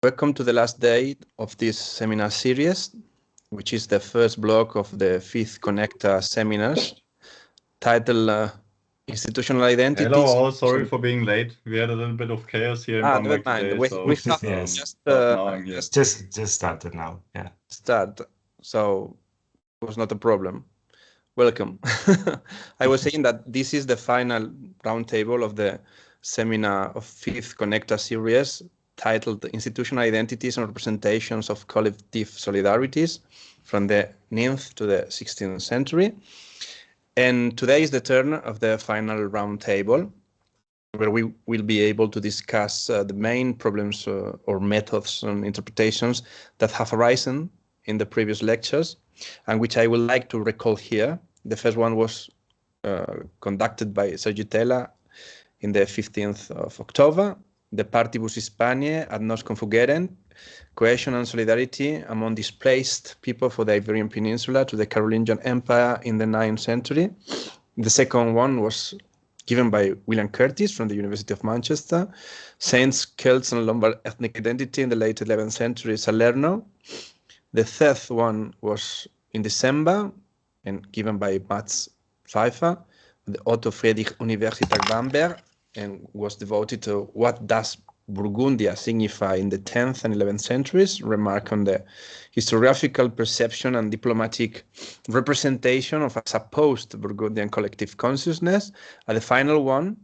Welcome to the last day of this seminar series, which is the first block of the 5th Connecta seminars, titled Institutional Identities. Hello all, sorry for being late. We had a little bit of chaos here in Bamberg today, we have yes. just started now, yeah. Start, so it was not a problem. Welcome. I was saying that this is the final roundtable of the seminar of 5th Connecta series, titled Institutional Identities and Representations of Collective Solidarities from the 9th to the 16th century. And today is the turn of the final roundtable, where we will be able to discuss the main problems or methods and interpretations that have arisen in the previous lectures, and which I would like to recall here. The first one was conducted by Sergi Tella in the 15th of October, De Partibus Hispaniae ad nos confugeren, Cohesion and Solidarity among Displaced People for the Iberian Peninsula to the Carolingian Empire in the 9th century. The second one was given by William Curtis from the University of Manchester, Saints, Celts and Lombard Ethnic Identity in the late 11th century, Salerno. The third one was in December and given by Mats Pfeifer, the Otto-Friedrich-Universität Bamberg, and was devoted to what does Burgundia signify in the 10th and 11th centuries, remark on the historiographical perception and diplomatic representation of a supposed Burgundian collective consciousness. And the final one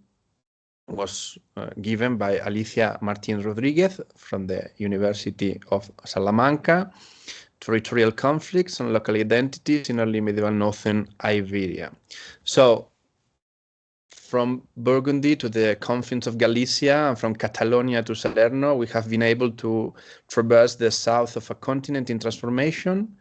was given by Alicia Martín Rodríguez from the University of Salamanca, Territorial Conflicts and Local Identities in Early Medieval Northern Iberia. So, from Burgundy to the confines of Galicia and from Catalonia to Salerno, we have been able to traverse the south of a continent in transformation,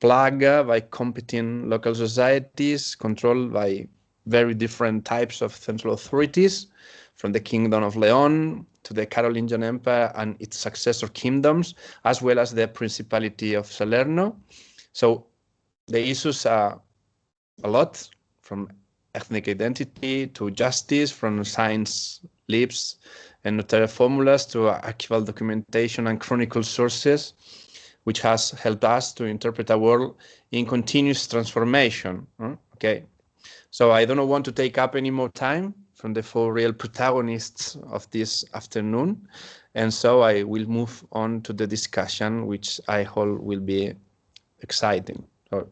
plagued by competing local societies, controlled by very different types of central authorities, from the Kingdom of Leon to the Carolingian Empire and its successor kingdoms, as well as the Principality of Salerno. So the issues are a lot, from ethnic identity to justice, from science lips and notarial formulas to archival documentation and chronicle sources, which has helped us to interpret a world in continuous transformation. Okay, so I don't want to take up any more time from the 4 real protagonists of this afternoon, and so I will move on to the discussion, which I hope will be exciting. So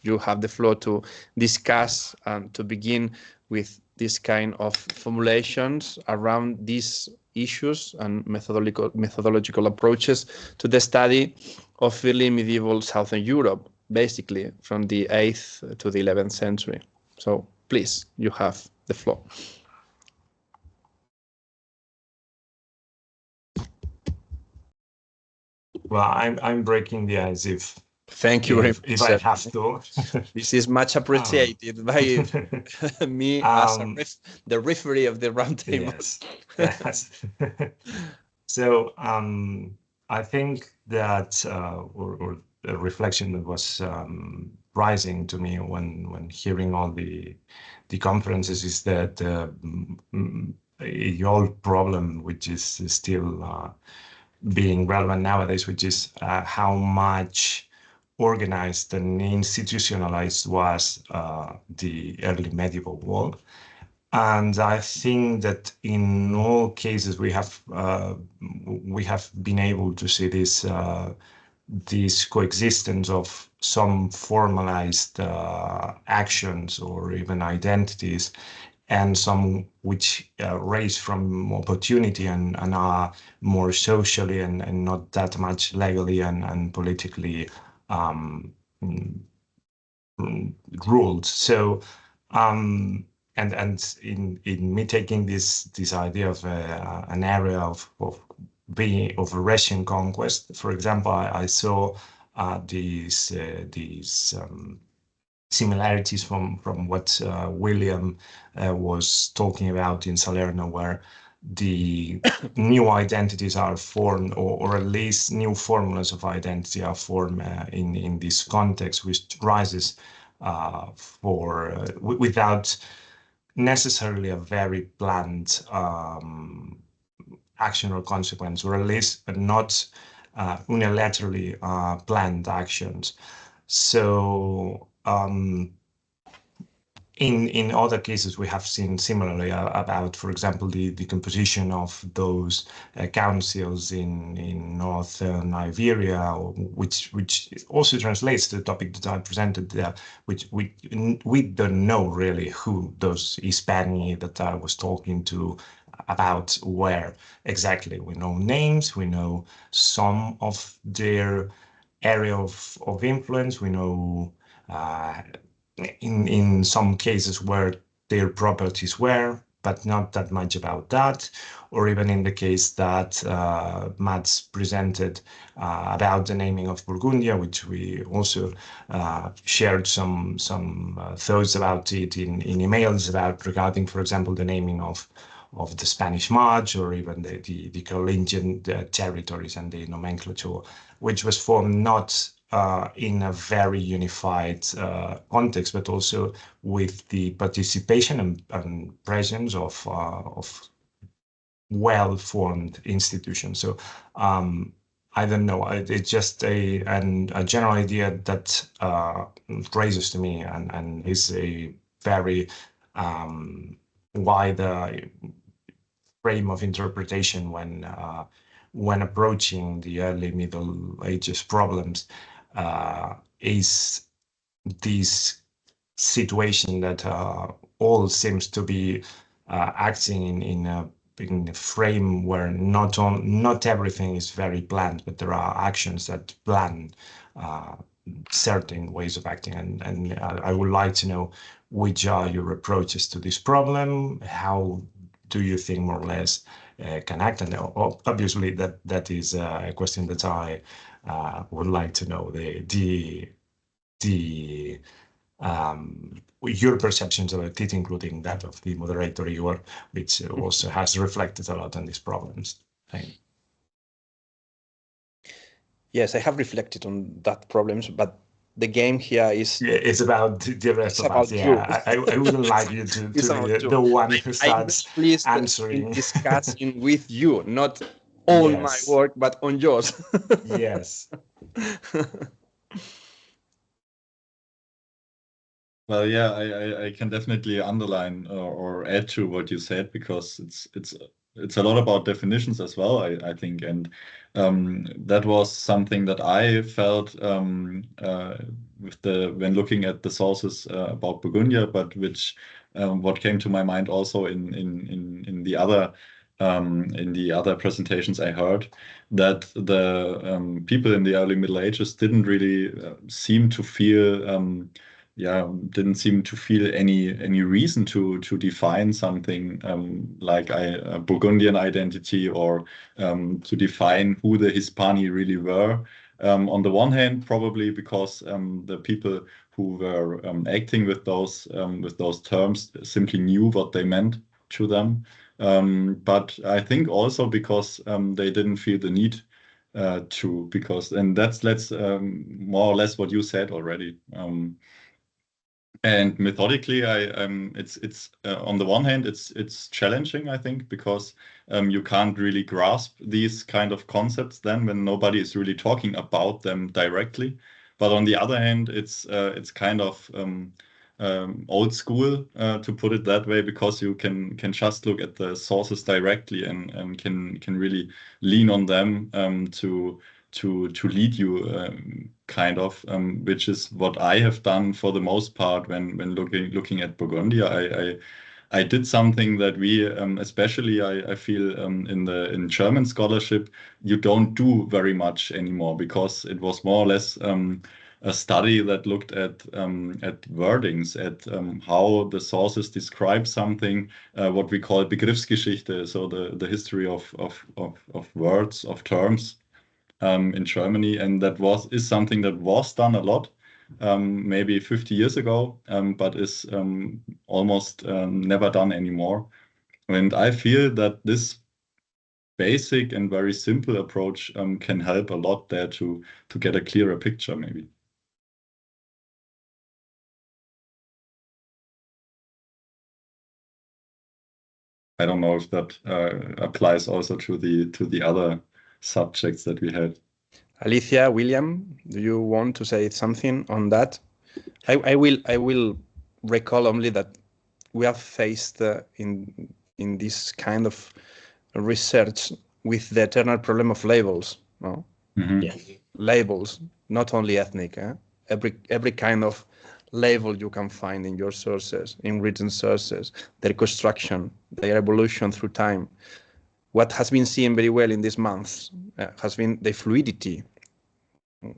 you have the floor to discuss and to begin with this kind of formulations around these issues and methodological approaches to the study of early medieval Southern Europe, basically from the 8th to the 11th century. So please, you have the floor. Well, I'm breaking the ice if Thank you very much. If I have to. This is much appreciated by me as the referee of the roundtable. Yes. So I think that or the reflection that was rising to me when hearing all the conferences is that the old problem, which is still being relevant nowadays, which is how much organized and institutionalized was the early medieval world. And I think that in all cases we have been able to see this coexistence of some formalized actions or even identities, and some which raise from opportunity and are more socially and not that much legally and politically ruled. So and in me taking this idea of an area of Russian conquest, for example, I saw these similarities from what William was talking about in Salerno, where the new identities are formed, or at least new formulas of identity are formed in this context, which rises without necessarily a very blunt action or consequence, or at least not unilaterally planned actions. So in other cases, we have seen similarly about, for example, the composition of those councils in northern Iberia, which also translates to the topic that I presented there, which we don't know really who those Hispani that I was talking to about were exactly. We know names, we know some of their area of influence, we know in some cases where their properties were, but not that much about that, or even in the case that Mats presented about the naming of Burgundia, which we also shared some thoughts about it in emails about regarding, for example, the naming of the Spanish March, or even the Carolingian territories and the nomenclature, which was formed not in a very unified context, but also with the participation and presence of well-formed institutions. So I don't know, it's just a general idea that raises to me and is a very wide frame of interpretation when approaching the early Middle Ages problems. Is this situation that all seems to be acting in a frame where not everything is very planned, but there are actions that plan certain ways of acting. And I would like to know which are your approaches to this problem. How do you think more or less can act? And obviously that is a question that I would like to know your perceptions about it, including that of the moderator Igor, which also has reflected a lot on these problems. Yes, I have reflected on that problems, but the game here is... Yeah, it's about the rest of us. Yeah, I wouldn't like you to be the one who starts answering. Discussing with you, not on my work, but on yours. Yes. Well, yeah, I can definitely underline or add to what you said, because it's a lot about definitions as well, I think, and that was something that I felt when looking at the sources about Burgundia, but which what came to my mind also in the other presentations I heard, that the people in the early Middle Ages didn't really seem to feel didn't seem to feel any reason to define something like a Burgundian identity, or to define who the Hispani really were. On the one hand, probably because the people who were acting with those terms simply knew what they meant to them. But I think also because they didn't feel the need to, and that's more or less what you said already. And methodically, it's on the one hand, it's challenging, I think, because you can't really grasp these kind of concepts then when nobody is really talking about them directly. But on the other hand, it's kind of old school, to put it that way, because you can just look at the sources directly and can really lean on them to lead you, kind of, which is what I have done for the most part when looking at Burgundia. I did something that we, especially I feel in German scholarship, you don't do very much anymore, because it was more or less a study that looked at wordings, at how the sources describe something, what we call Begriffsgeschichte, so the history of words, of terms. In Germany, and that is something that was done a lot, maybe 50 years ago, but is almost never done anymore. And I feel that this basic and very simple approach can help a lot there to get a clearer picture, maybe. I don't know if that applies also to the other subjects that we had. Alicia, William, do you want to say something on that? I will recall only that we have faced in this kind of research with the eternal problem of labels. No? Mm-hmm. Yeah. Labels, not only ethnic. Every kind of label you can find in your sources, in written sources, their construction, their evolution through time. What has been seen very well in these months has been the fluidity,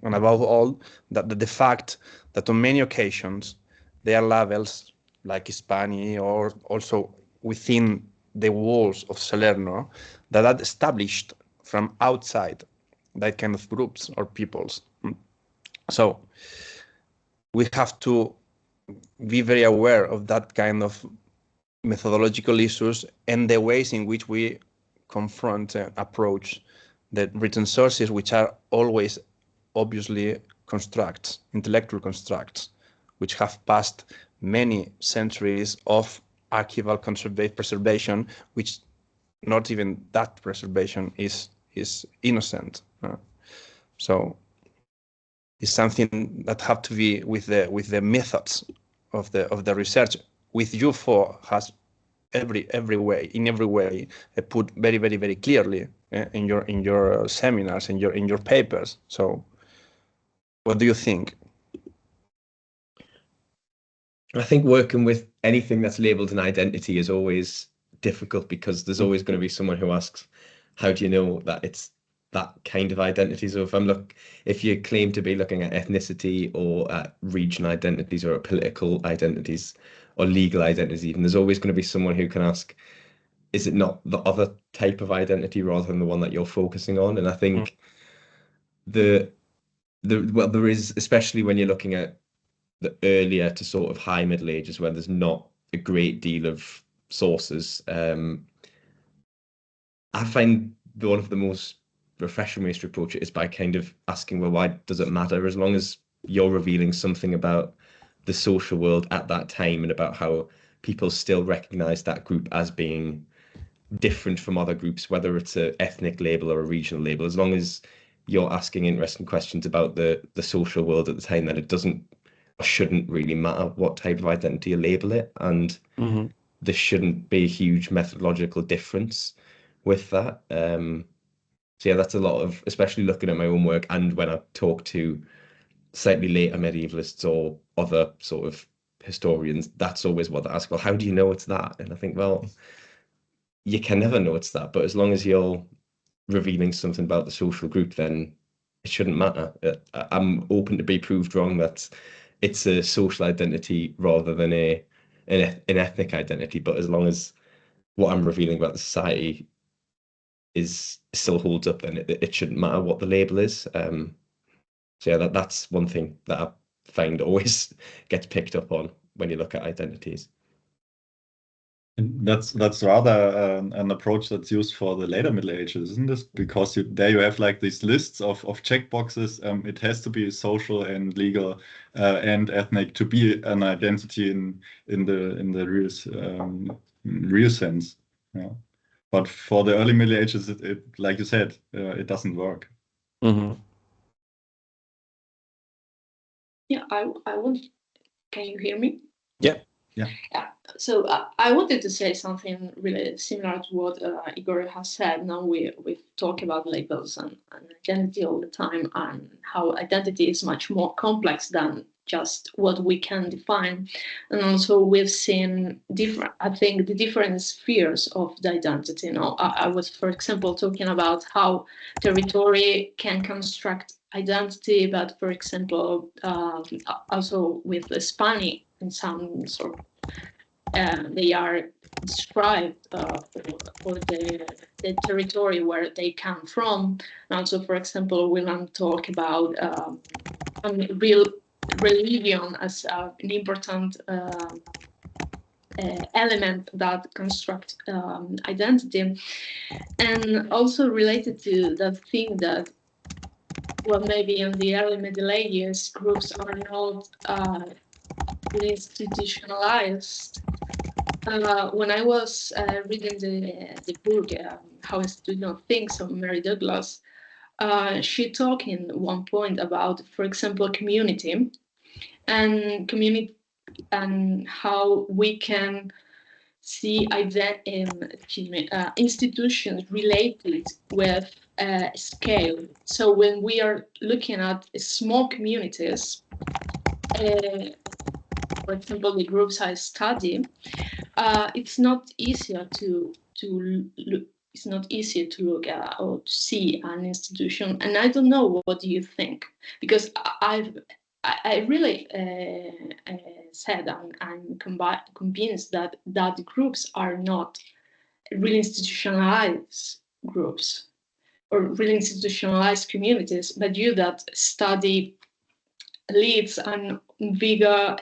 and above all, that the fact that on many occasions there are labels like Hispani or also within the walls of Salerno that are established from outside that kind of groups or peoples. So we have to be very aware of that kind of methodological issues and the ways in which we confront and approach the written sources, which are always obviously constructs, intellectual constructs, which have passed many centuries of archival preservation, which not even that preservation is innocent. So it's something that have to be with the methods of the research. With U4 has every way put very clearly in your seminars, in your papers. So what do you think? I think working with anything that's labeled an identity is always difficult, because there's always going to be someone who asks, how do you know that it's that kind of identity? So if you claim to be looking at ethnicity or at region identities or at political identities or legal identities even, there's always going to be someone who can ask, is it not the other type of identity rather than the one that you're focusing on? And I think there is, especially when you're looking at the earlier to sort of high Middle Ages, where there's not a great deal of sources. I find one of the most refreshing ways to approach it is by kind of asking, well, why does it matter? As long as you're revealing something about the social world at that time and about how people still recognize that group as being different from other groups, whether it's an ethnic label or a regional label, as long as you're asking interesting questions about the social world at the time, then it doesn't or shouldn't really matter what type of identity you label it. And there shouldn't be a huge methodological difference with that. So yeah, that's a lot of, especially looking at my own work and when I talk to slightly later medievalists or other sort of historians, that's always what they ask, well, how do you know it's that? And I think, well, you can never know it's that, but as long as you're revealing something about the social group, then it shouldn't matter. I'm open to be proved wrong that it's a social identity rather than an ethnic identity, but as long as what I'm revealing about the society still holds up, then it shouldn't matter what the label is. So yeah, that's one thing that I find always gets picked up on when you look at identities. And that's rather an approach that's used for the later Middle Ages, isn't it? Because there you have like these lists of checkboxes. It has to be social and legal and ethnic to be an identity in the real sense. Yeah. But for the early Middle Ages, it like you said, it doesn't work. Mm-hmm. Yeah, I want. Can you hear me? Yeah. Yeah. So I wanted to say something really similar to what Igor has said. Now we talk about labels and identity all the time, and how identity is much more complex than just what we can define. And also we've seen the different spheres of the identity. You know, I was, for example, talking about how territory can construct identity, but for example, also with Hispanic in some sort of, they are described for the territory where they come from. And also, for example, we want to talk about real religion as an important element that constructs identity. And also related to that thing that, well, maybe in the early Middle Ages, groups are not institutionalized. When I was reading the book, How Institutional Thinks of Mary Douglas, she talked in one point about, for example, community and how we can see institutions related with scale. So when we are looking at small communities, for example, the groups I study, it's not easier to look. It's not easier to look at or to see an institution. And I don't know, what do you think? Because I really said I'm convinced that groups are not really institutionalized groups or really institutionalized communities, but you that study leads and bigger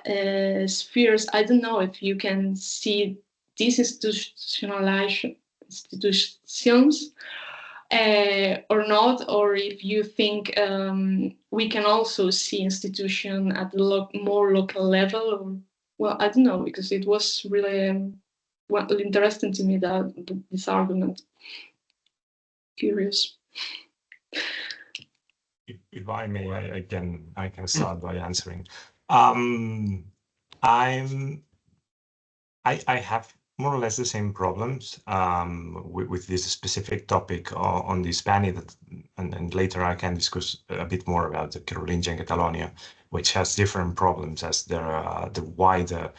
spheres, I don't know if you can see these institutionalized institutions or not, or if you think we can also see institution at more local level, or, well, I don't know, because it was really interesting to me, this argument. Curious. If I may, I can start by answering. I have more or less the same problems with this specific topic on the Hispanic, and later I can discuss a bit more about the Carolingia and Catalonia, which has different problems as there are the wider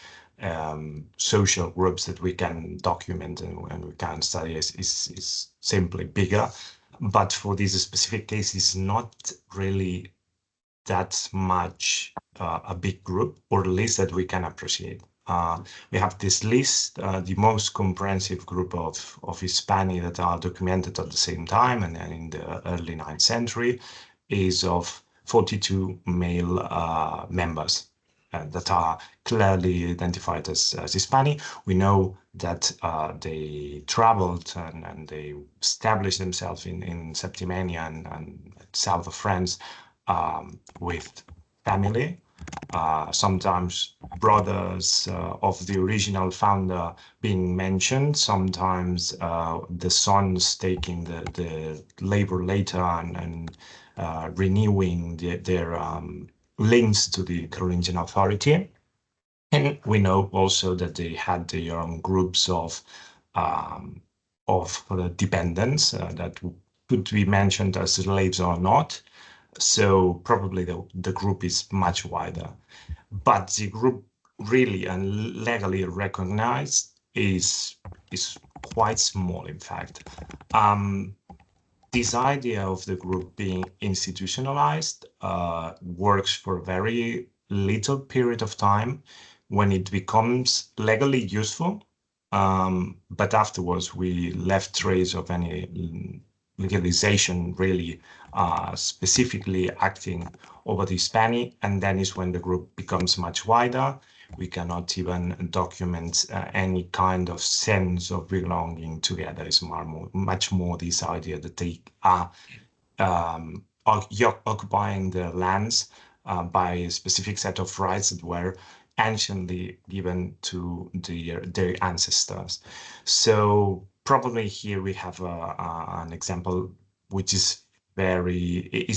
social groups that we can document and we can study is simply bigger. But for this specific case, it's not really that much a big group, or at least that we can appreciate. We have this list, the most comprehensive group of Hispanic that are documented at the same time, and in the early 9th century, is of 42 male members that are clearly identified as Hispanic. We know that they traveled and they established themselves in Septimania and south of France with family. Sometimes brothers of the original founder being mentioned, sometimes the sons taking the labor later and renewing their links to the Carolingian authority. And we know also that they had their own groups of dependents that could be mentioned as slaves or not. So probably the group is much wider. But the group really and legally recognized is quite small, in fact. This idea of the group being institutionalized works for a very little period of time when it becomes legally useful, but afterwards we left trace of any legalization really specifically acting over the Hispanic, and then is when the group becomes much wider. We cannot even document any kind of sense of belonging together. It's much more this idea that they are occupying the lands by a specific set of rights that were anciently given to their ancestors. So probably here we have an example which is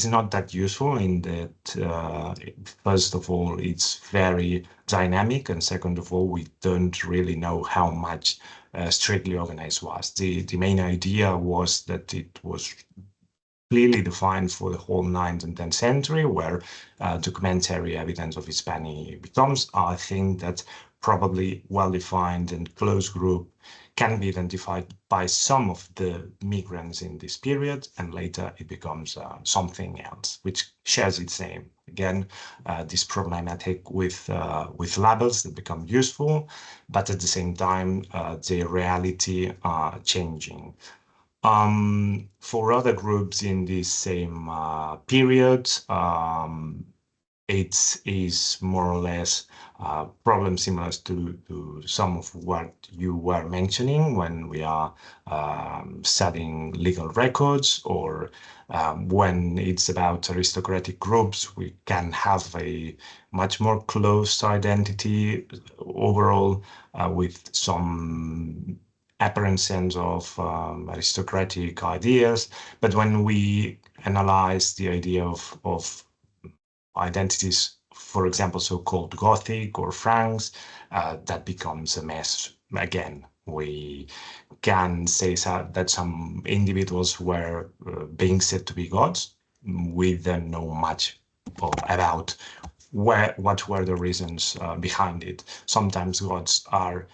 not that useful in that first of all it's very dynamic, and second of all we don't really know how much strictly organized was. The main idea was that it was clearly defined for the whole 9th and 10th century, where documentary evidence of Hispanic becomes. I think that probably well-defined and close group can be identified by some of the migrants in this period, and later it becomes something else, which shares its name. Again, this problematic with labels that become useful, but at the same time, the reality are changing. For other groups in this same period, it is more or less problem similar to some of what you were mentioning when we are studying legal records or When it's about aristocratic groups, we can have a much more close identity overall, with some apparent sense of aristocratic ideas. But when we analyze the idea of identities, for example, so-called Gothic or Franks, that becomes a mess again. We can say that some individuals were being said to be gods. We don't know much about what were the reasons behind it. Sometimes gods are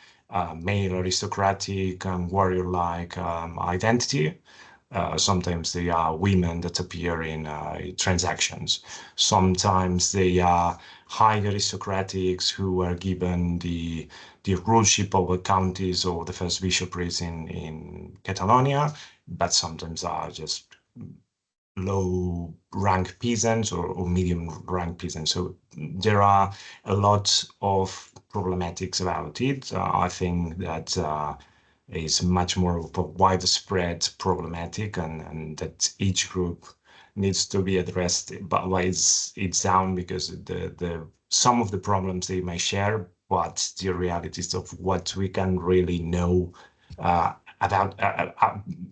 male aristocratic and warrior-like identity. Sometimes they are women that appear in transactions. Sometimes they are high aristocratics who are given the ruleship over counties or the first bishoprics in Catalonia, but sometimes are just low rank peasants or medium rank peasants. So there are a lot of problematics about it. I think that is much more of a widespread problematic, and that each group needs to be addressed by its own, because the some of the problems they may share, but the realities of what we can really know about,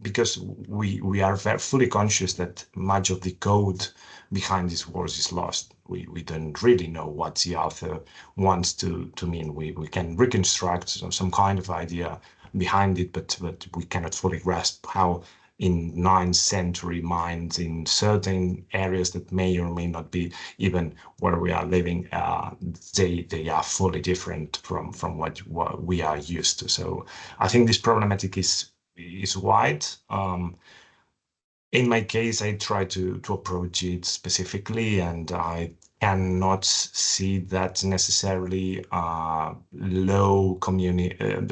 because we are very fully conscious that much of the code behind these wars is lost. We don't really know what the author wants to mean. We can reconstruct some kind of idea behind it, but we cannot fully grasp how in 9th century minds in certain areas that may or may not be even where we are living, they are fully different from what we are used to. So I think this problematic is wide. In my case, I try to approach it specifically, and I cannot see that necessarily the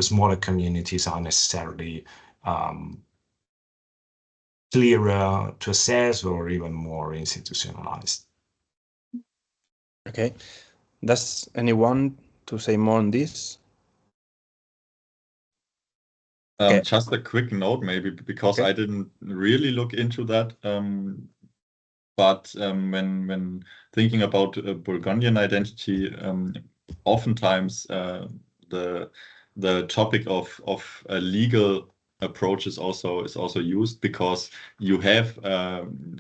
smaller communities are necessarily clearer to assess or even more institutionalized. Okay. Does anyone to say more on this? Okay. Just a quick note, maybe, because I didn't really look into that. But when thinking about Burgundian identity, oftentimes the topic of a legal approach is also used, because you have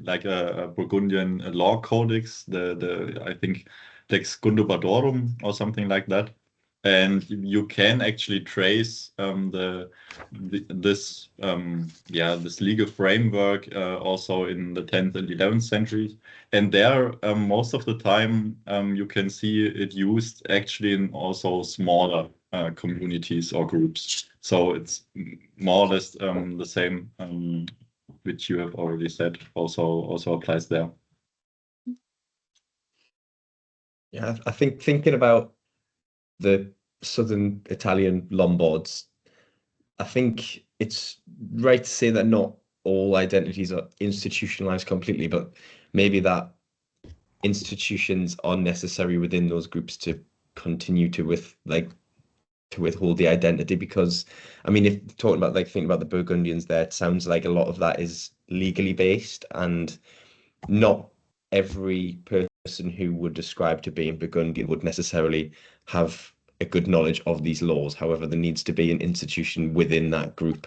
like a Burgundian law codex, I think Lex Gundobadorum or something like that. And you can actually trace this legal framework also in the 10th and 11th centuries. And there, most of the time, you can see it used actually in also smaller communities or groups. So it's more or less the same, which you have already said, also applies there. Yeah, I think thinking about the southern Italian Lombards, I think it's right to say that not all identities are institutionalized completely, but maybe that institutions are necessary within those groups to continue to withhold the identity. Because I mean, if talking about thinking about the Burgundians there, it sounds like a lot of that is legally based, and not every person who would describe to being Burgundian would necessarily have a good knowledge of these laws. However, there needs to be an institution within that group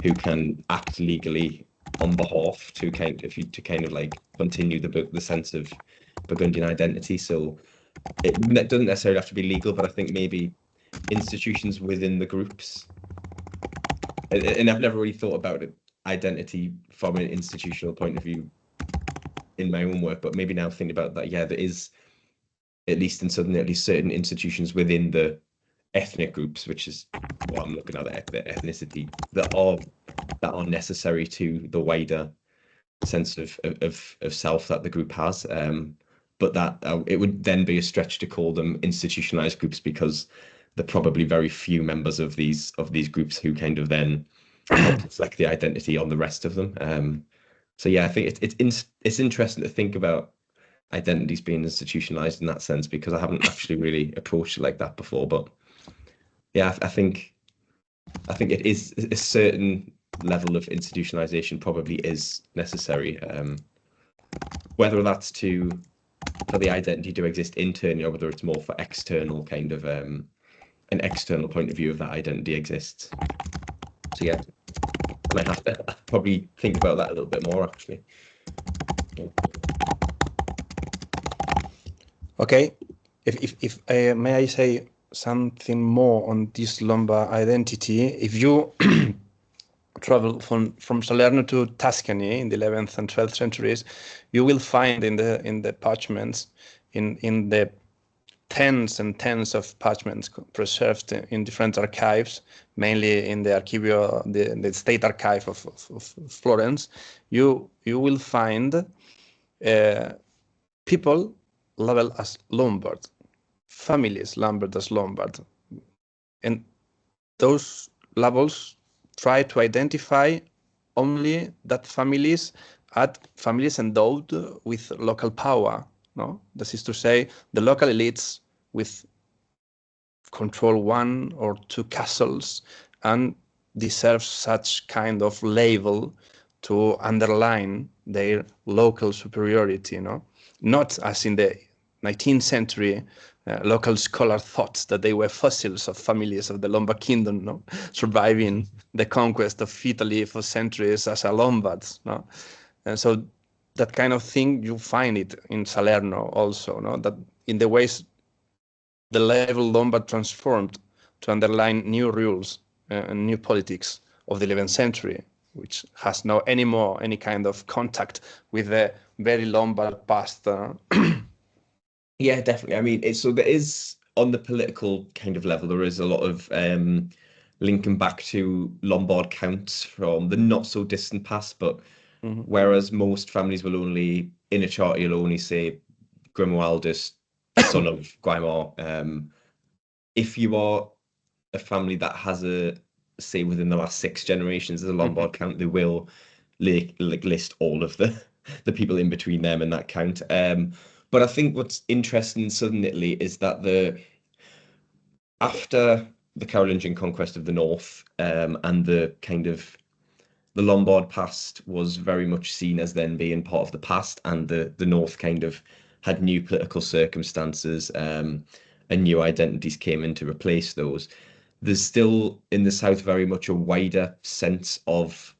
who can act legally on behalf to kind of like continue the sense of Burgundian identity. So it doesn't necessarily have to be legal, but I think maybe institutions within the groups. And I've never really thought about it, identity from an institutional point of view in my own work, but maybe now thinking about that, yeah, there is, at least in Southern Italy, certain institutions within the ethnic groups, which is what I'm looking at, the ethnicity, that are necessary to the wider sense of self that the group has. But that it would then be a stretch to call them institutionalized groups, because there are probably very few members of these groups who kind of then reflect the identity on the rest of them. So yeah, I think it's interesting to think about identities being institutionalized in that sense, because I haven't actually really approached it like that before. But yeah, I think it is a certain level of institutionalization probably is necessary. Whether that's for the identity to exist internally, or whether it's more for external kind of an external point of view of that identity exists. So yeah, I might have to probably think about that a little bit more actually. Yeah. Okay, if may I say something more on this Lombard identity? If you travel from Salerno to Tuscany in the 11th and 12th centuries, you will find in the parchments, in the tens and tens of parchments preserved in different archives, mainly in the Archivio, the State Archive of Florence. You will find people labeled as Lombard, families labeled as Lombard, and those labels try to identify only that families endowed with local power. No, this is to say, the local elites with control one or two castles and deserve such kind of label to underline their local superiority. No, not as in the 19th century. Local scholars thought that they were fossils of families of the Lombard kingdom, no? Surviving the conquest of Italy for centuries as a Lombards. No? And so that kind of thing, you find it in Salerno also, no? That in the ways the level Lombard transformed to underline new rules and new politics of the 11th century, which has no anymore any kind of contact with the very Lombard past. Yeah, definitely. I mean, so there is, on the political kind of level, there is a lot of linking back to Lombard counts from the not so distant past, but whereas most families will only, in a charter, you'll only say Grimoaldus, son of Guaimar. If you are a family that has say within the last 6 generations as a Lombard count, they will list all of the people in between them in that count. But I think what's interesting in Southern Italy is that after the Carolingian conquest of the north, and the kind of the Lombard past was very much seen as then being part of the past, and the north kind of had new political circumstances, and new identities came in to replace those. There's still in the south very much a wider sense of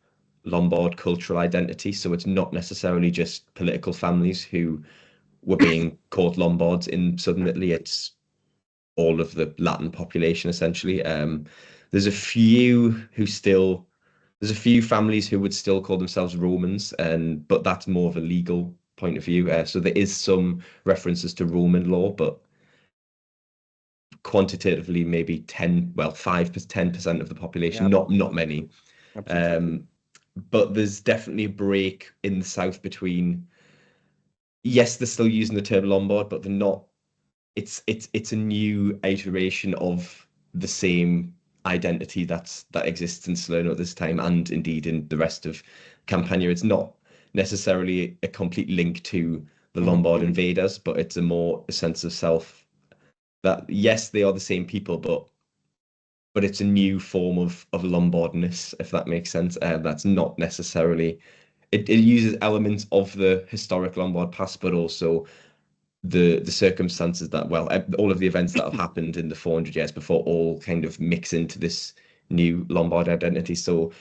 Lombard cultural identity, so it's not necessarily just political families who were being called Lombards in southern Italy. It's all of the Latin population essentially. There's a few families who would still call themselves Romans, but that's more of a legal point of view. So there is some references to Roman law, but quantitatively maybe 5 to 10% of the population, not many. But there's definitely a break in the south between, yes, they're still using the term Lombard, but they're not. It's a new iteration of the same identity that exists in Salerno at this time, and indeed in the rest of Campania. It's not necessarily a complete link to the Lombard invaders, but it's a sense of self that, yes, they are the same people, but it's a new form of Lombardness, if that makes sense. That's not necessarily, it uses elements of the historic Lombard past, but also the circumstances that, all of the events that have happened in the 400 years before all kind of mix into this new Lombard identity. So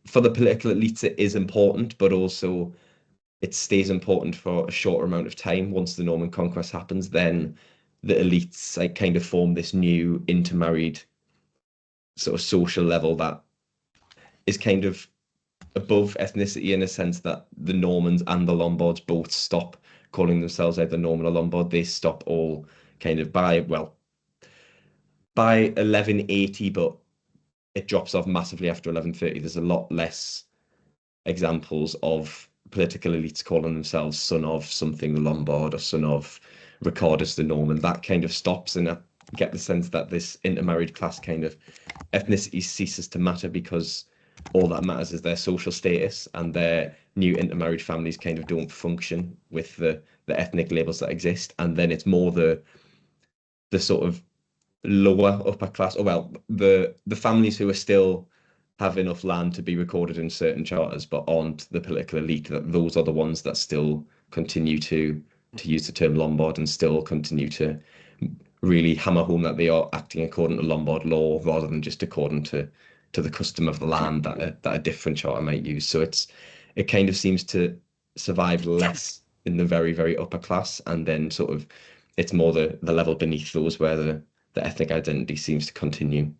for the political elites, it is important, but also it stays important for a shorter amount of time. Once the Norman conquest happens, then the elites kind of form this new intermarried sort of social level that is kind of above ethnicity, in a sense that the Normans and the Lombards both stop calling themselves either Norman or Lombard. They stop all kind of by 1180, but it drops off massively after 1130. There's a lot less examples of political elites calling themselves son of something the Lombard or son of Ricardus the Norman. That kind of stops, and I get the sense that this intermarried class kind of ethnicity ceases to matter, because all that matters is their social status, and their new intermarried families kind of don't function with the ethnic labels that exist. And then it's more the sort of lower upper class, the families who are still have enough land to be recorded in certain charters, but aren't the political elite. That those are the ones that still continue to use the term Lombard and still continue to really hammer home that they are acting according to Lombard law rather than just according to the custom of the land that a different charter might use. So it kind of seems to survive less in the very, very upper class, and then sort of it's more the level beneath those where the ethnic identity seems to continue,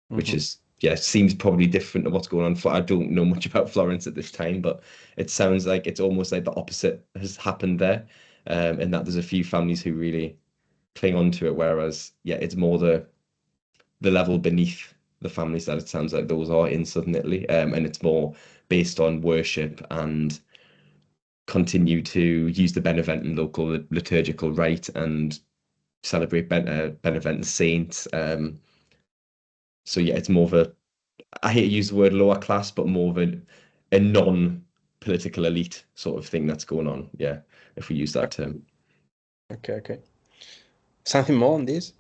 which is, yeah, seems probably different to what's going on. I don't know much about Florence at this time, but it sounds like it's almost like the opposite has happened there, and that there's a few families who really cling on to it, whereas, yeah, it's more the level beneath the families that it sounds like those are in southern Italy, and it's more based on worship and continue to use the Beneventan local liturgical rite and celebrate Beneventan saints. So yeah, it's more of a, I hate to use the word lower class, but more of a non-political elite sort of thing that's going on. Yeah, if we use that term. Okay. Something more on this?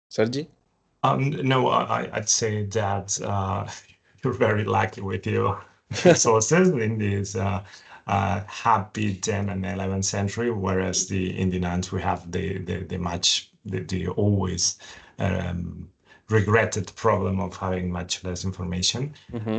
Sergi? No, I'd say that you're very lucky with your sources in this happy 10th and 11th century, whereas in the nuns we have the always regretted problem of having much less information.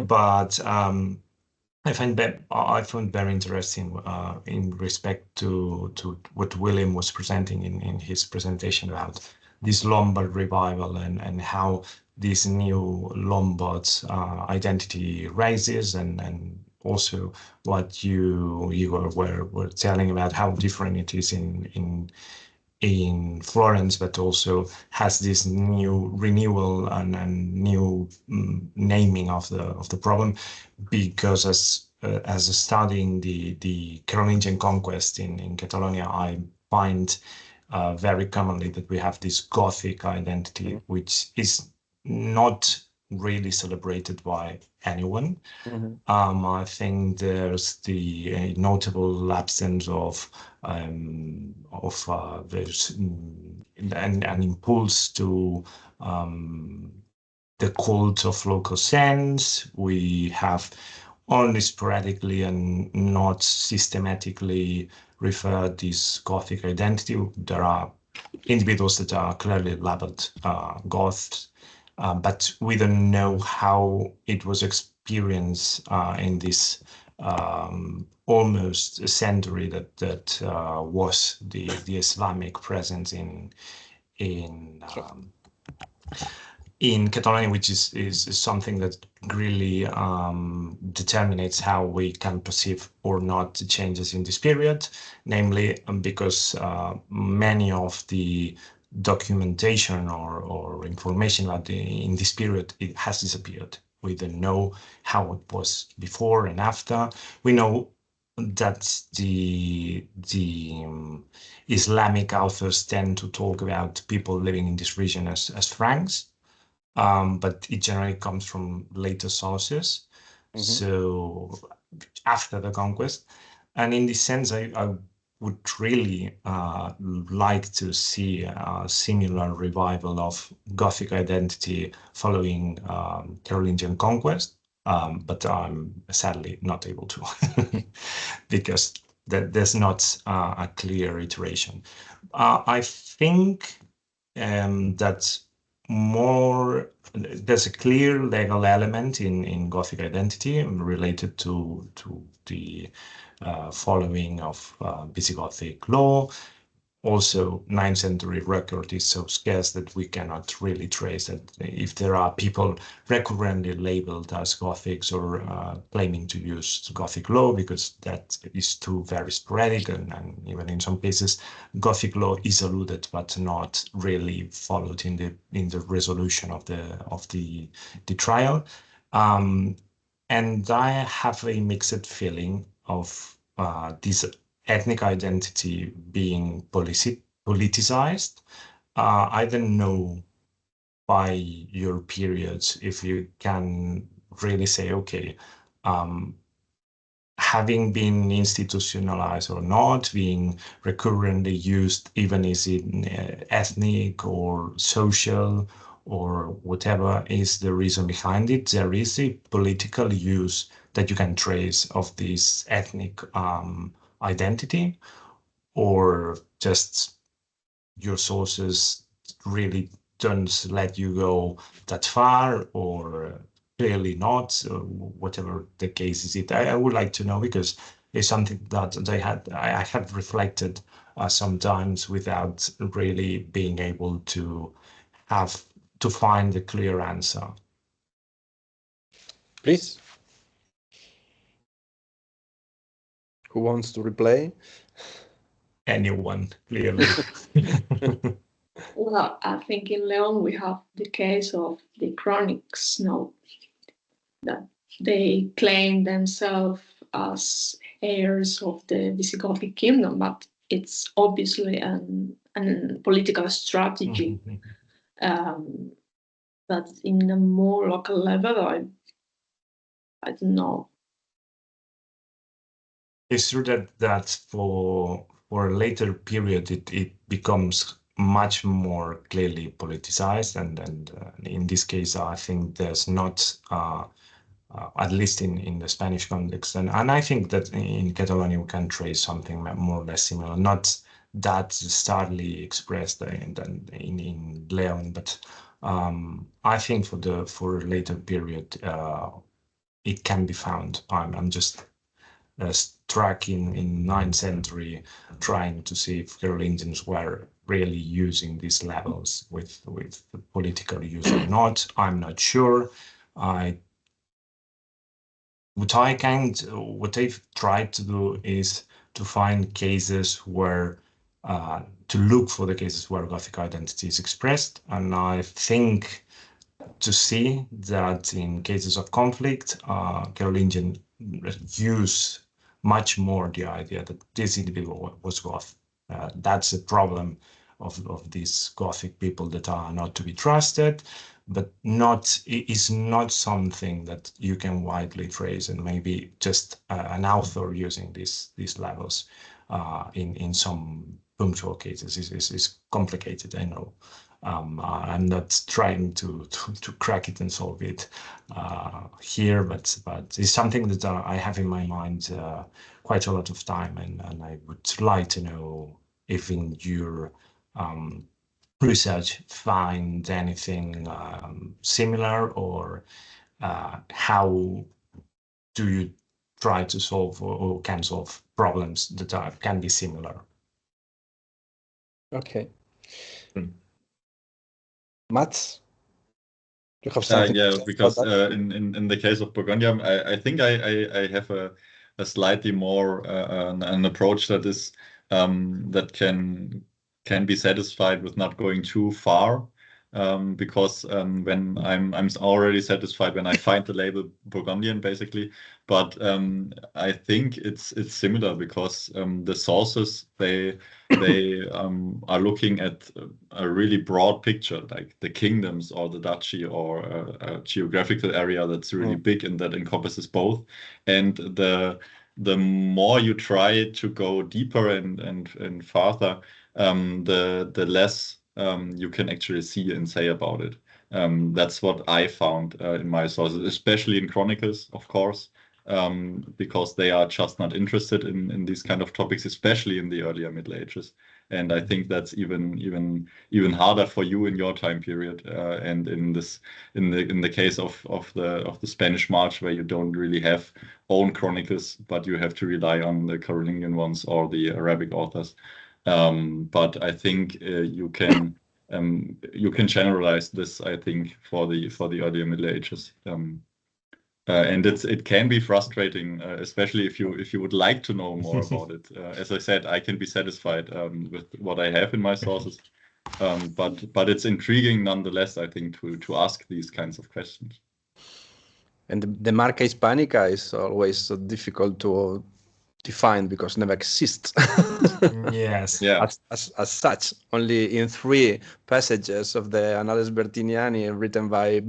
But I found very interesting in respect to what William was presenting in his presentation about this Lombard revival and how this new Lombard identity rises, and also what you were telling about how different it is in Florence, but also has this new renewal and new naming of the problem, because as studying the Carolingian conquest in Catalonia, I find very commonly that we have this Gothic identity, which is not really celebrated by anyone. I think there's the notable absence of there's an impulse to the cult of local sense. We have only sporadically and not systematically referred this Gothic identity. There are individuals that are clearly labeled Goths, but we don't know how it was experienced in this almost a century that was the Islamic presence in Catalonia, which is something that really determines how we can perceive or not the changes in this period, namely because many of the documentation or information about in this period, it has disappeared. We don't know how it was before and after. We know that the Islamic authors tend to talk about people living in this region as Franks, but it generally comes from later sources, so after the conquest. And in this sense, I would really like to see a similar revival of Gothic identity following Carolingian conquest, but I'm sadly not able to because there's not a clear iteration. I think that there's a clear legal element in Gothic identity related to the following of Visigothic law. Also, 9th century record is so scarce that we cannot really trace it. If there are people recurrently labeled as Gothics or claiming to use Gothic law, because that is too very sporadic, and even in some cases, Gothic law is alluded but not really followed in the resolution of the trial. And I have a mixed feeling of this ethnic identity being politicized. I don't know by your periods if you can really say, okay, having been institutionalized or not, being recurrently used, even is it ethnic or social, or whatever is the reason behind it, there is a political use that you can trace of this ethnic identity, or just your sources really don't let you go that far, or clearly not, whatever the case is. I would like to know, because it's something that I have reflected sometimes without really being able to find a clear answer. Please. Who wants to replay? Anyone, clearly. Well, I think in Leon we have the case of the Chronics, that they claim themselves as heirs of the Visigothic kingdom, but it's obviously a political strategy. But in a more local level, I don't know. It's true that for a later period it becomes much more clearly politicized, and in this case I think there's not, at least in the Spanish context, and I think that in Catalonia we can trace something more or less similar, not that starkly expressed in Leon, but I think for a later period it can be found. I'm just struck in 9th century trying to see if Carolingians were really using these levels with political use or not. I'm not sure. What I've tried to do is to find cases where to look for the cases where Gothic identity is expressed, and I think to see that in cases of conflict, Carolingian use much more the idea that this individual was Goth. That's a problem of these Gothic people that are not to be trusted, but is not something that you can widely trace, and maybe just an author using these levels in some punctual cases is complicated, I know. I'm not trying to crack it and solve it here, but it's something that I have in my mind quite a lot of time, and I would like to know if in your research find anything similar, or how do you try to solve or can solve problems that can be similar. Okay. Mats, you have something? Yeah, because in the case of Burgundium, I think I have a slightly more an approach that is that can be satisfied with not going too far, because when I'm already satisfied when I find the label Burgundian, basically. But I think it's similar, because the sources they are looking at a really broad picture, like the kingdoms or the duchy, or a geographical area that's really big and that encompasses both. And the more you try to go deeper and farther, the less you can actually see and say about it. That's what I found in my sources, especially in chronicles, of course, because they are just not interested in these kind of topics, especially in the earlier Middle Ages. And I think that's even harder for you in your time period, and in the case of the Spanish March, where you don't really have own chronicles, but you have to rely on the Carolingian ones or the Arabic authors. But I think you can generalize this, I think, for the earlier Middle Ages. And it can be frustrating, especially if you would like to know more about it. As I said, I can be satisfied with what I have in my sources, but it's intriguing nonetheless, I think, to ask these kinds of questions. And the Marca Hispanica is always so difficult to define because it never exists. Yes. Yeah. As such, only in 3 passages of the Annales Bertiniani written by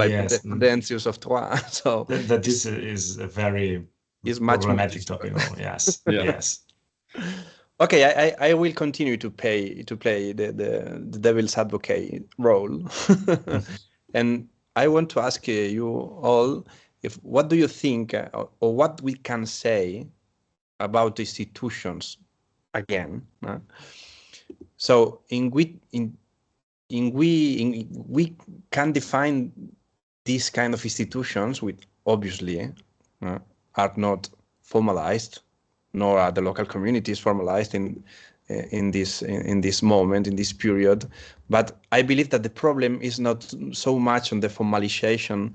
Yes. Prudentius of Troyes. So that is a very much problematic topic. Yes. Yeah. Yes. Okay, I will continue to play the devil's advocate role, and I want to ask you all if what do you think or what we can say about institutions again. So we can define these kind of institutions, which obviously are not formalized, nor are the local communities formalized in this moment, in this period. But I believe that the problem is not so much on the formalization,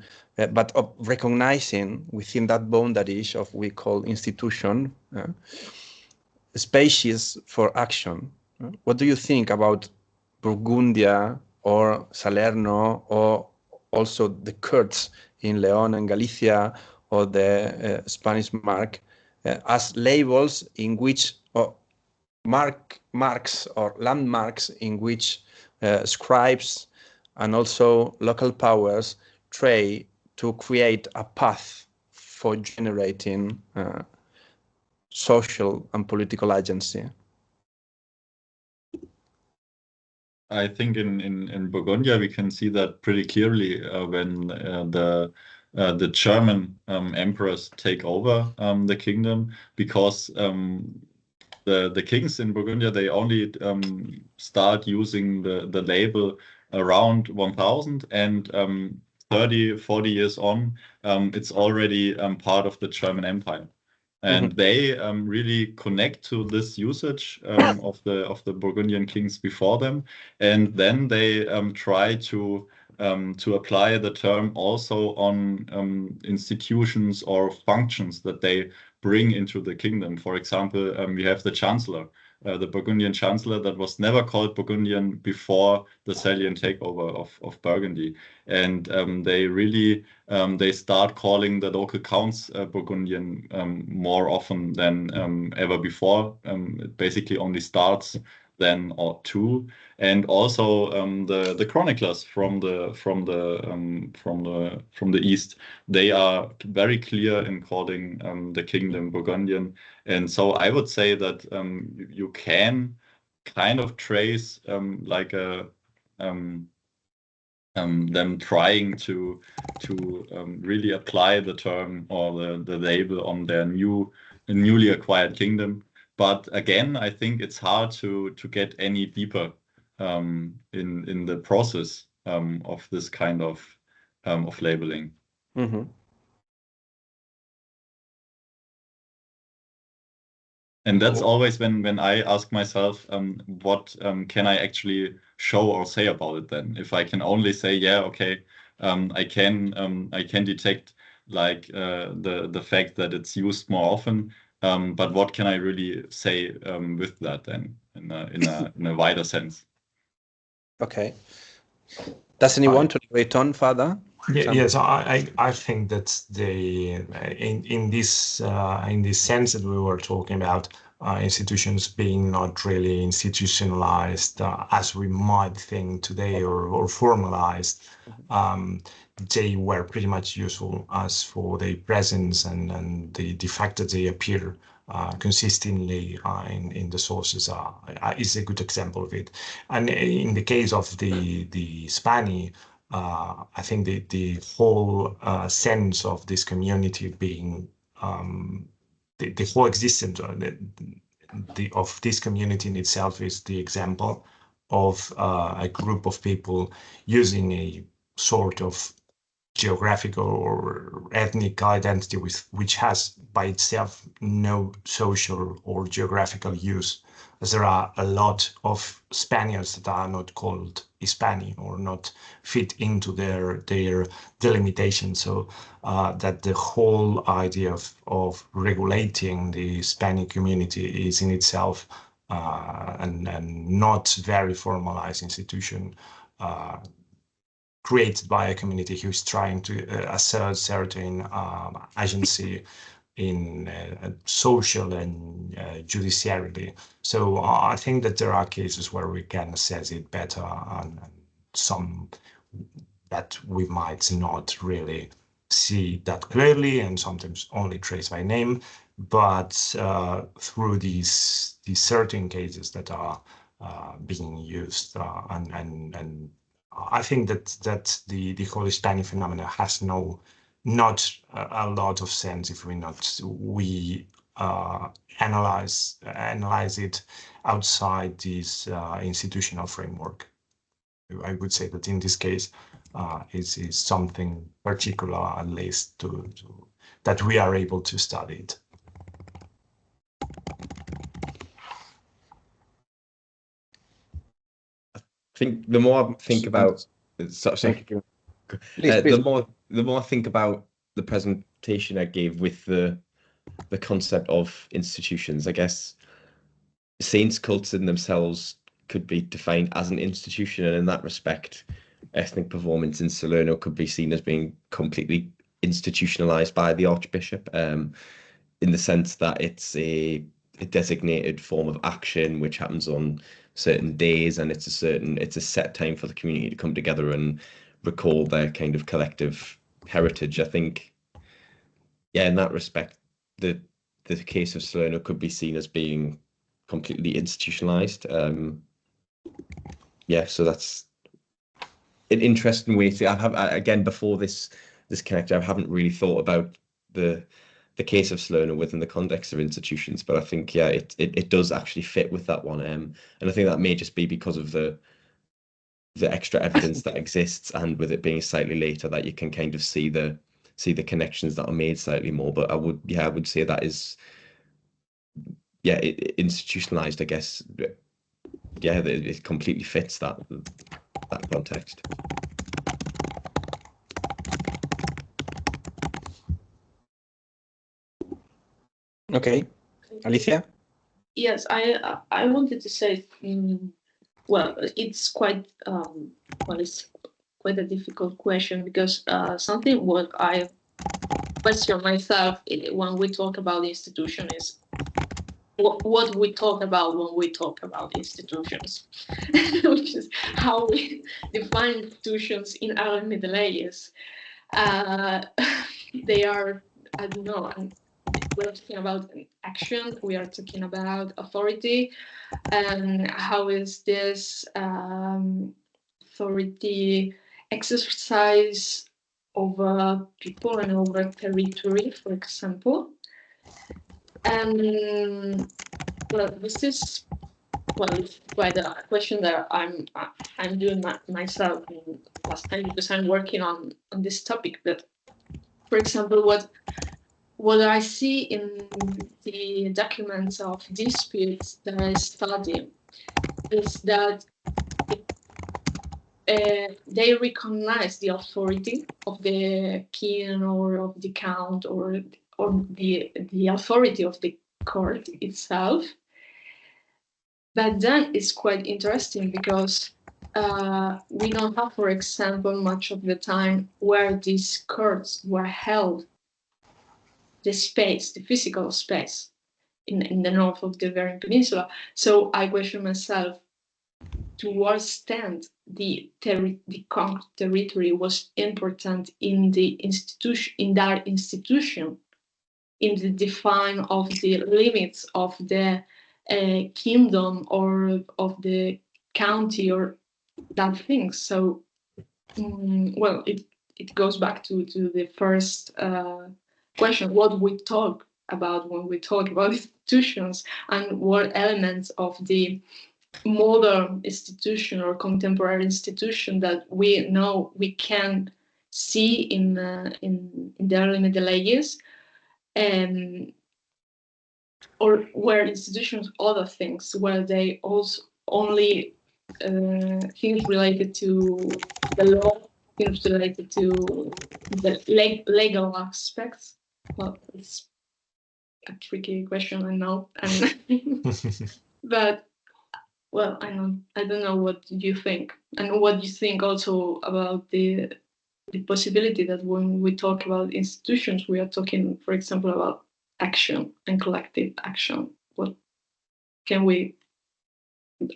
but of recognizing within that boundaries of we call institution spaces for action. What do you think about Burgundia or Salerno, or also the Kurds in Leon and Galicia, or the Spanish mark, as labels in which marks or landmarks in which scribes and also local powers try to create a path for generating social and political agency? I think in Burgundia we can see that pretty clearly when the German emperors take over the kingdom, because the kings in Burgundia, they only start using the label around 1000, and 30-40 years on it's already part of the German Empire. And they really connect to this usage of the Burgundian kings before them, and then they try to apply the term also on institutions or functions that they bring into the kingdom. For example, we have the Chancellor, the Burgundian Chancellor, that was never called Burgundian before the Salian takeover of Burgundy, and they really they start calling the local counts Burgundian more often than ever before. It basically only starts then or two, and also the chroniclers from the east, they are very clear in calling the kingdom Burgundian. And so I would say that you can kind of trace like a them trying to really apply the term or the label on their newly acquired kingdom. But again, I think it's hard to get any deeper in the process of this kind of labeling. And that's always when I ask myself, what can I actually show or say about it then? If I can only say, yeah, okay, I can detect like the fact that it's used more often, but what can I really say with that then in a wider sense? Okay. Does anyone want to wait on further? Yes, I think that in this sense that we were talking about institutions being not really institutionalized as we might think today or formalized, they were pretty much useful as for their presence and the fact that they appear consistently in the sources is a good example of it. And in the case of the Spanish, I think the whole sense of this community being the whole existence of this community in itself is the example of a group of people using a sort of geographical or ethnic identity which has by itself no social or geographical use, as there are a lot of Spaniards that are not called Hispani or not fit into their delimitation. So that the whole idea of regulating the Hispanic community is in itself and not very formalized institution created by a community who is trying to assert certain agency in social and judiciarily. So I think that there are cases where we can assess it better, and some that we might not really see that clearly and sometimes only trace by name. but through these certain cases that are being used, and I think that the whole Hispanic phenomenon has not a lot of sense if we analyze it outside this institutional framework. I would say that in this case is something particular, at least that we are able to study it. I think the more I think about, Please. the more I think about the presentation I gave with the concept of institutions, I guess saints' cults in themselves could be defined as an institution, and in that respect, ethnic performance in Salerno could be seen as being completely institutionalized by the Archbishop, in the sense that it's a designated form of action which happens on certain days, and it's a set time for the community to come together and recall their kind of collective heritage. I think, yeah, in that respect, the case of Salerno could be seen as being completely institutionalized. Yeah, so that's an interesting way to. Again, before this Connecta, I haven't really thought about the case of Salerno within the context of institutions, but I think, yeah, it does actually fit with that one, and I think that may just be because of the extra evidence that exists, and with it being slightly later, that you can kind of see the connections that are made slightly more. But I would say that is, yeah, institutionalized, I guess. Yeah, it completely fits that context. Okay, Alicia. Yes, I wanted to say, well, it's quite it's quite a difficult question, because something what I question myself when we talk about the institution is what we talk about when we talk about institutions, which is how we define institutions in early Middle Ages. They are, I don't know, we're talking about action, we are talking about authority, and how is this authority exercise over people and over territory, for example. And well, this is quite a question that I'm doing myself last time, because I'm working on this topic. But for example, what I see in the documents of disputes that I study is that they recognize the authority of the king or of the count or the authority of the court itself. But then it's quite interesting, because we don't have, for example, much of the time where these courts were held, the physical space in the north of the Iberian Peninsula. So I question myself, to what extent the conquered territory was important in the institution, in that institution, in the define of the limits of the kingdom or of the county or that thing. So, well, it goes back to the first question: what we talk about when we talk about institutions, and what elements of the modern institution or contemporary institution that we know we can see in the early Middle Ages, or were institutions other things, where they also only things related to the law, things related to the legal aspects. Well, it's a tricky question, I know, but well, I don't know what you think, and what you think also about the possibility that when we talk about institutions, we are talking, for example, about action and collective action. What can we,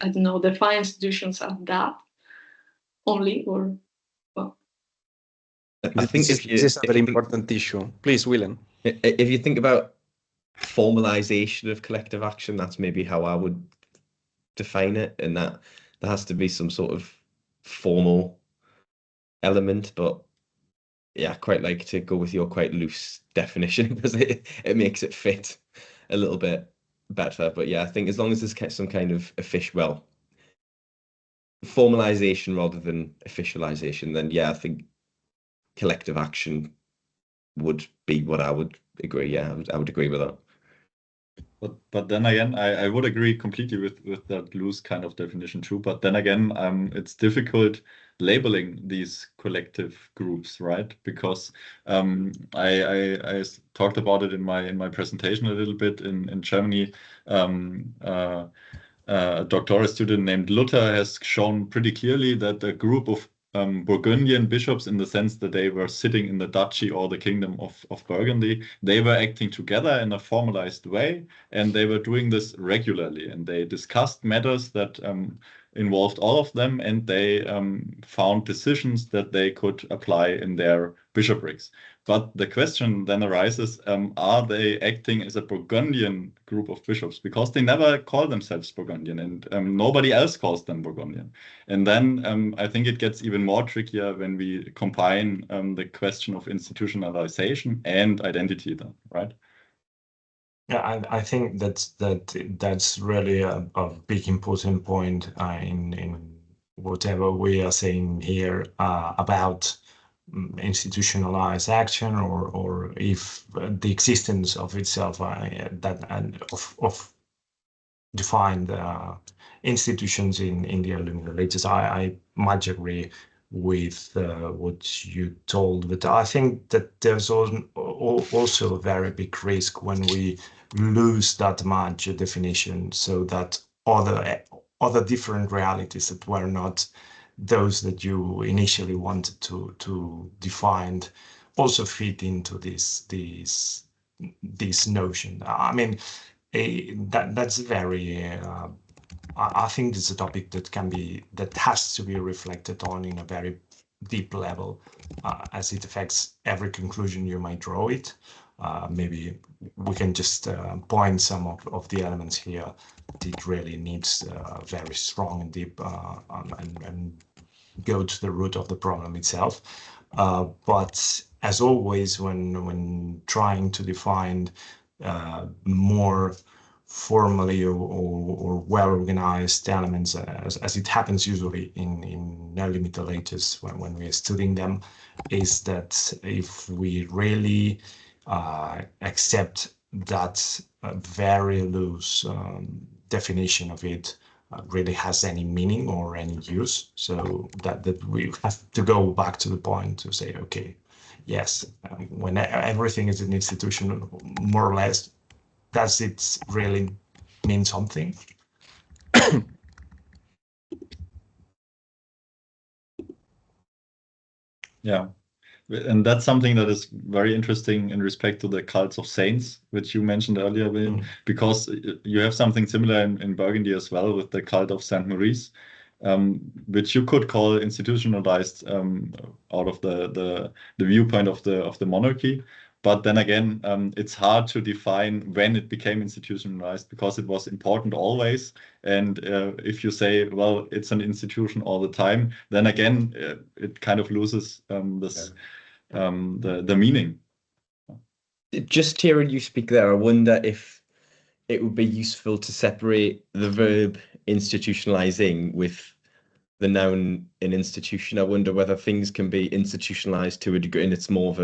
I don't know, define institutions as that only, or well? I think this is a very important issue. Please, Willem. If you think about formalization of collective action. That's maybe how I would define it, and that there has to be some sort of formal element. But yeah, I quite like to go with your quite loose definition because it makes it fit a little bit better. But yeah, I think as long as there's some kind of formalization rather than officialization, then yeah, I think collective action would be what I would agree. Yeah, I would agree with that. But then again, I would agree completely with that loose kind of definition too. But then again, it's difficult labeling these collective groups, right? Because I talked about it in my presentation a little bit in Germany. A doctoral student named Luther has shown pretty clearly that a group of Burgundian bishops, in the sense that they were sitting in the duchy or the kingdom of Burgundy, they were acting together in a formalized way, and they were doing this regularly, and they discussed matters that involved all of them, and they found decisions that they could apply in their bishoprics. But the question then arises, are they acting as a Burgundian group of bishops? Because they never call themselves Burgundian, and nobody else calls them Burgundian. And then I think it gets even more trickier when we combine the question of institutionalization and identity then, right? Yeah, I think that's really a big important point in whatever we are saying here about institutionalized action, or if the existence of itself of defined institutions in the Illuminated. I much agree with what you told, but I think that there's also a very big risk when we lose that much definition, so that other different realities that were not those that you initially wanted to define also fit into this notion. I mean, that's very. I think it's a topic that has to be reflected on in a very deep level, as it affects every conclusion you might draw it. Maybe we can just point some of the elements here that really needs very strong and deep and go to the root of the problem itself. But as always, when trying to define more formally or well-organized elements, as it happens usually in early Middle Ages when we are studying them, is that if we really accept that very loose definition of it really has any meaning or any use, so that we have to go back to the point to say, okay, yes, when everything is an institution, more or less, does it really mean something? Yeah. And that's something that is very interesting in respect to the cults of saints, which you mentioned earlier, Will, because you have something similar in Burgundy as well with the cult of Saint Maurice, which you could call institutionalized out of the viewpoint of the monarchy. But then again, it's hard to define when it became institutionalized, because it was important always. And if you say, well, it's an institution all the time, then again, it kind of loses the meaning. Just hearing you speak there, I wonder if it would be useful to separate the verb institutionalizing with the noun in institution. I wonder whether things can be institutionalized to a degree, and it's more of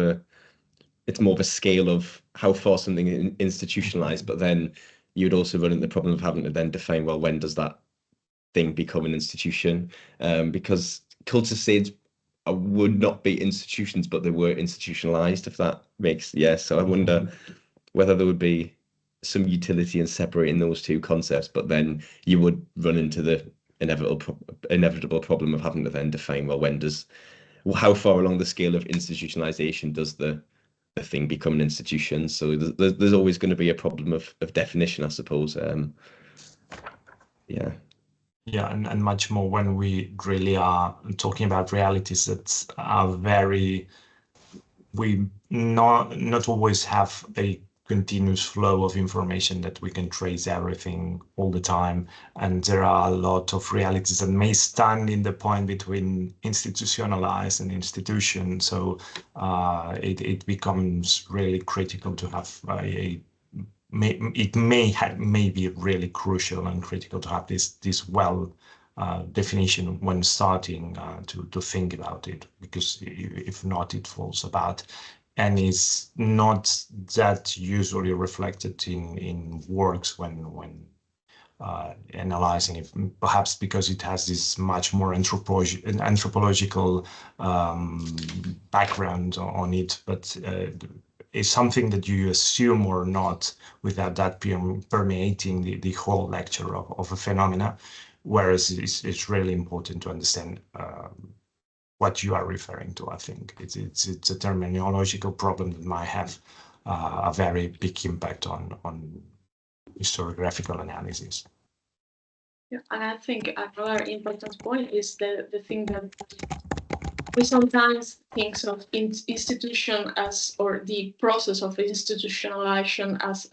a scale of how far something is institutionalized, but then you'd also run into the problem of having to then define, well, when does that thing become an institution? Because cults of saints would not be institutions, but they were institutionalized, if that makes, so I wonder whether there would be some utility in separating those two concepts, but then you would run into the inevitable problem of having to then define, well, how far along the scale of institutionalization does the thing become an institution? So there's always going to be a problem of definition, I suppose. Yeah, and much more when we really are talking about realities that are we not always have a continuous flow of information that we can trace everything all the time. And there are a lot of realities that may stand in the point between institutionalized and institution. So it becomes really critical to have it may be really crucial and critical to have this definition when starting to think about it, because if not, it falls apart. And it's not that usually reflected in works when analyzing it, perhaps because it has this much more anthropological background on it, but it's something that you assume or not without that permeating the whole lecture of a phenomena, whereas it's really important to understand what you are referring to. I think it's a terminological problem that might have a very big impact on historiographical analysis. Yeah, and I think another important point is the thing that we sometimes think of institution as, or the process of institutionalization as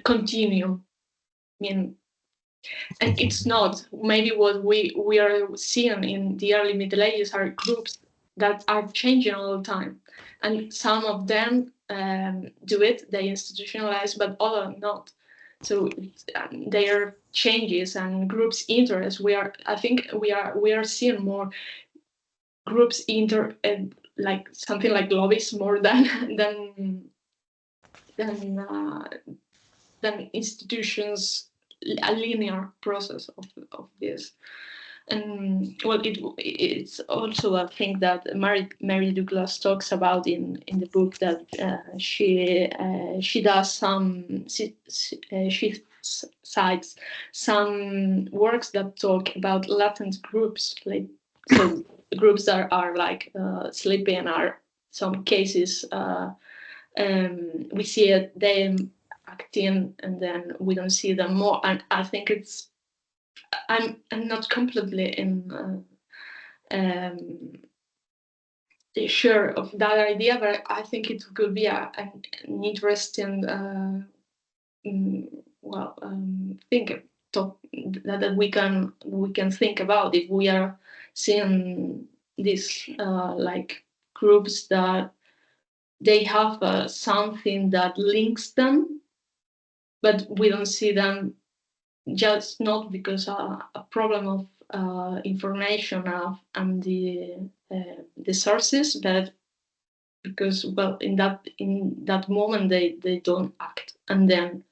continuum. I mean, and it's not. Maybe what we are seeing in the early Middle Ages are groups that are changing all the time, and some of them do it, they institutionalize, but others not. So there are changes and groups' interests. I think we are seeing more groups like something like lobbies more than institutions, a linear process of this. And well, it's also a thing that Mary Douglas talks about in the book, that she does some she cites some works that talk about latent groups, like so groups that are like sleeping, are some cases we see them acting and then we don't see them more. And I think it's I'm not completely sure of that idea, but I think it could be an interesting that we can think about if we are seeing these like groups that they have something that links them, but we don't see them, just not because a problem of information and the sources, but because, well, in that moment they don't act, and then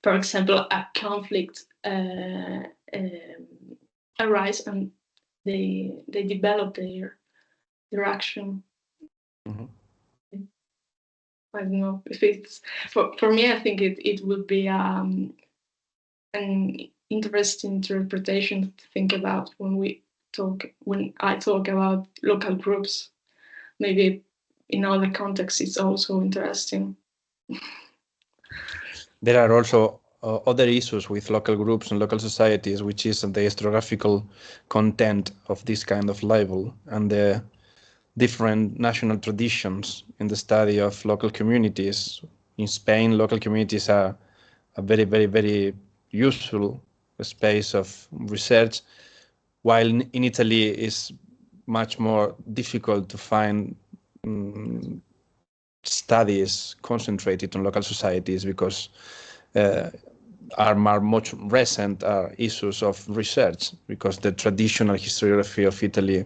for example a conflict arise and they develop their action. Mm-hmm. I don't know if it's for me. I think it would be an interesting interpretation to think about when I talk about local groups. Maybe in other contexts it's also interesting. There are also other issues with local groups and local societies, which is the historiographical content of this kind of label and the different national traditions in the study of local communities. In Spain, local communities are a very, very, very useful space of research, while in Italy is much more difficult to find studies concentrated on local societies, because are much recent issues of research, because the traditional historiography of Italy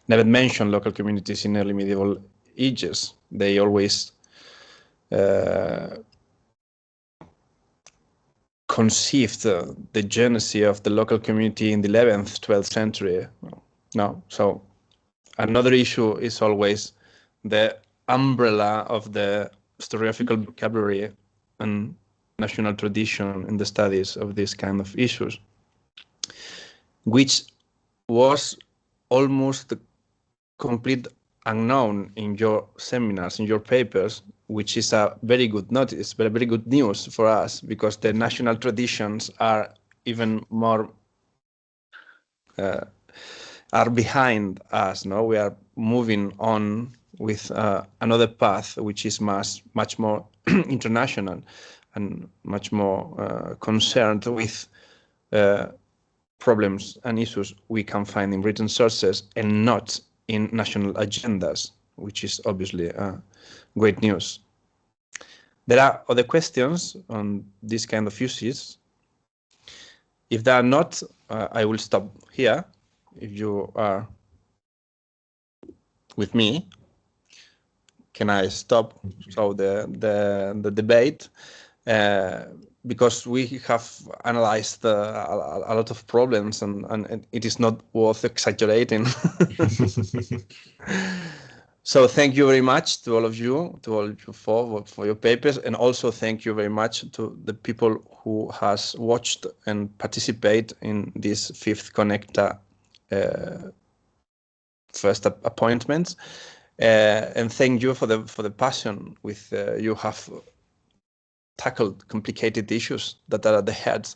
never mentioned local communities in early medieval ages. They always conceived the genesis of the local community in the 11th, 12th century. No, so another issue is always the umbrella of the historiographical vocabulary and national tradition in the studies of these kind of issues, which was almost the complete unknown in your seminars, in your papers, which is a very good notice, but very good news for us, because the national traditions are even more are behind us. No, we are moving on with another path which is much more international and much more concerned with problems and issues we can find in written sources and not in national agendas, which is obviously great news. There are other questions on this kind of uses. If there are not, I will stop here. If you are with me, can I stop so the debate? Because we have analyzed a lot of problems and it is not worth exaggerating. So thank you very much to all of you for your papers, and also thank you very much to the people who has watched and participate in this 5th Connecta first appointments, and thank you for the passion with you have tackled complicated issues that are at the head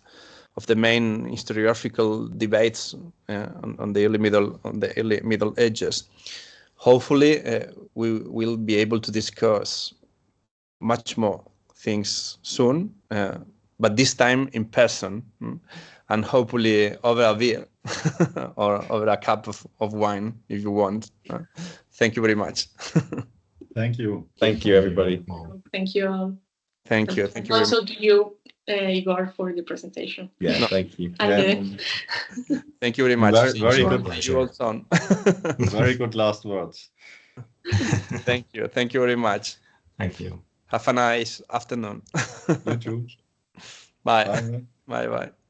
of the main historiographical debates on the early middle ages. Hopefully, we will be able to discuss much more things soon, but this time in person, and hopefully over a beer or over a cup of wine if you want. Thank you very much. Thank you. Thank you, everybody. Thank you all. Thank you. Thank you. Also to you, Igor, for the presentation. Yeah, no. Thank you. And thank you very much. Very good. Very good last words. Thank you. Thank you very much. Thank you. Have a nice afternoon. You too. Bye. Bye. Bye. Bye.